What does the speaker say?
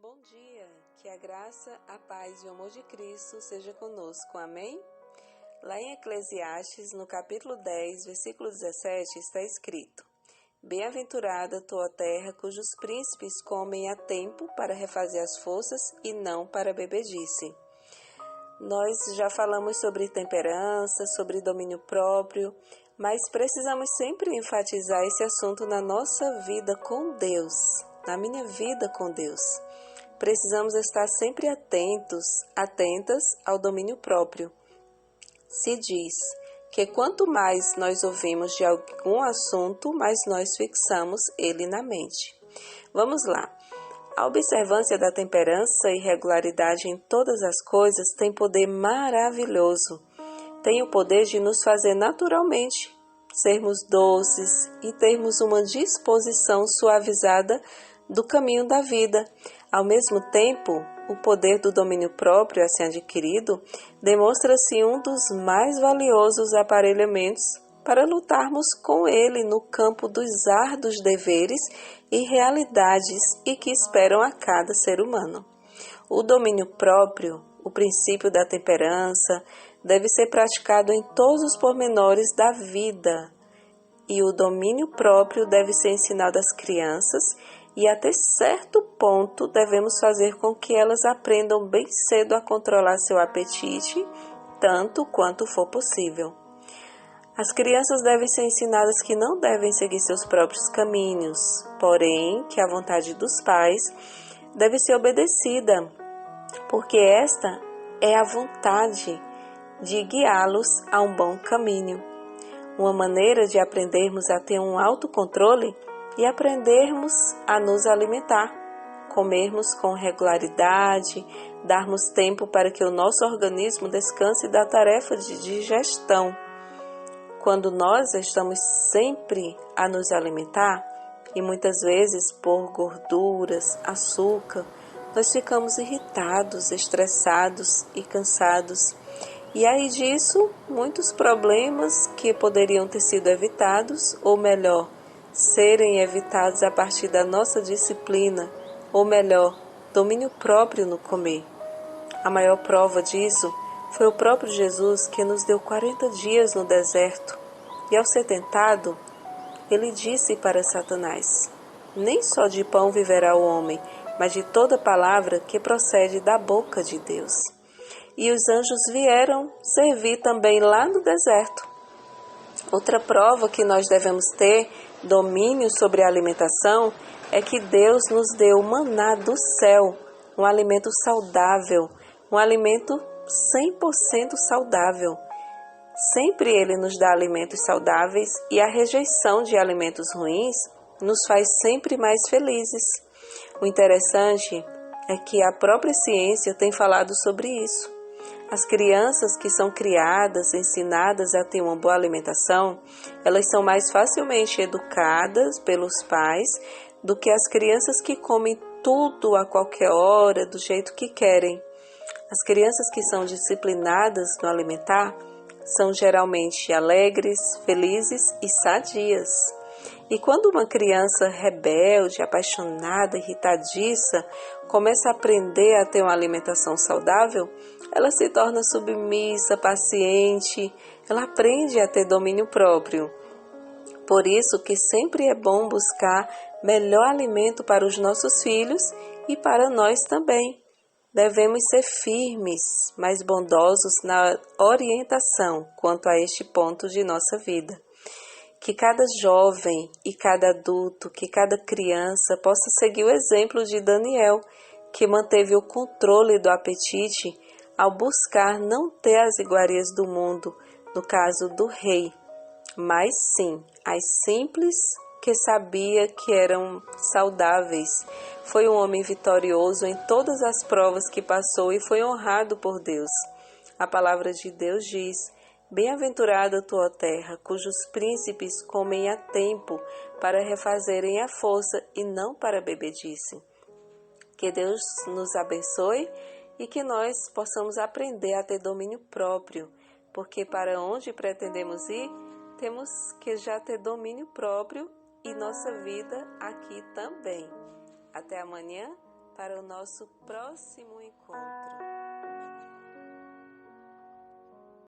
Bom dia, que a graça, a paz e o amor de Cristo seja conosco, amém? Lá em Eclesiastes, no capítulo 10, versículo 17, está escrito: Bem-aventurada tua terra, cujos príncipes comem a tempo para refazer as forças e não para bebedice. Nós já falamos sobre temperança, sobre domínio próprio, mas precisamos sempre enfatizar esse assunto na nossa vida com Deus, na minha vida com Deus. Precisamos estar sempre atentas ao domínio próprio. Se diz que quanto mais nós ouvimos de algum assunto, mais nós fixamos ele na mente. Vamos lá. A observância da temperança e regularidade em todas as coisas tem poder maravilhoso. Tem o poder de nos fazer naturalmente sermos doces e termos uma disposição suavizada do caminho da vida. Ao mesmo tempo, o poder do domínio próprio assim adquirido demonstra-se um dos mais valiosos aparelhamentos para lutarmos com ele no campo dos árduos deveres e realidades e que esperam a cada ser humano. O domínio próprio, o princípio da temperança, deve ser praticado em todos os pormenores da vida, e o domínio próprio deve ser ensinado às crianças e até certo ponto devemos fazer com que elas aprendam bem cedo a controlar seu apetite, tanto quanto for possível. As crianças devem ser ensinadas que não devem seguir seus próprios caminhos, porém que a vontade dos pais deve ser obedecida, porque esta é a vontade de guiá-los a um bom caminho. Uma maneira de aprendermos a ter um autocontrole e aprendermos a nos alimentar, comermos com regularidade, darmos tempo para que o nosso organismo descanse da tarefa de digestão. Quando nós estamos sempre a nos alimentar, e muitas vezes por gorduras, açúcar, nós ficamos irritados, estressados e cansados. E aí disso, muitos problemas que poderiam ter sido evitados, ou melhor, serem evitados a partir da nossa disciplina, ou melhor, domínio próprio no comer. A maior prova disso foi o próprio Jesus que nos deu 40 dias no deserto. E ao ser tentado, ele disse para Satanás: Nem só de pão viverá o homem, mas de toda palavra que procede da boca de Deus. E os anjos vieram servir também lá no deserto. Outra prova que nós devemos ter domínio sobre a alimentação é que Deus nos deu o maná do céu, um alimento saudável, um alimento 100% saudável. Sempre Ele nos dá alimentos saudáveis e a rejeição de alimentos ruins nos faz sempre mais felizes. O interessante é que a própria ciência tem falado sobre isso. As crianças que são criadas, ensinadas a ter uma boa alimentação, elas são mais facilmente educadas pelos pais do que as crianças que comem tudo a qualquer hora, do jeito que querem. As crianças que são disciplinadas no alimentar são geralmente alegres, felizes e sadias. E quando uma criança rebelde, apaixonada, irritadiça, começa a aprender a ter uma alimentação saudável, ela se torna submissa, paciente, ela aprende a ter domínio próprio. Por isso que sempre é bom buscar melhor alimento para os nossos filhos e para nós também. Devemos ser firmes, mas bondosos na orientação quanto a este ponto de nossa vida. Que cada jovem e cada adulto, que cada criança possa seguir o exemplo de Daniel, que manteve o controle do apetite ao buscar não ter as iguarias do mundo, no caso do rei, mas sim as simples que sabia que eram saudáveis. Foi um homem vitorioso em todas as provas que passou e foi honrado por Deus. A palavra de Deus diz: Bem-aventurada tua terra, cujos príncipes comem a tempo para refazerem a força e não para bebedice. Que Deus nos abençoe e que nós possamos aprender a ter domínio próprio, porque para onde pretendemos ir, temos que já ter domínio próprio e nossa vida aqui também. Até amanhã, para o nosso próximo encontro.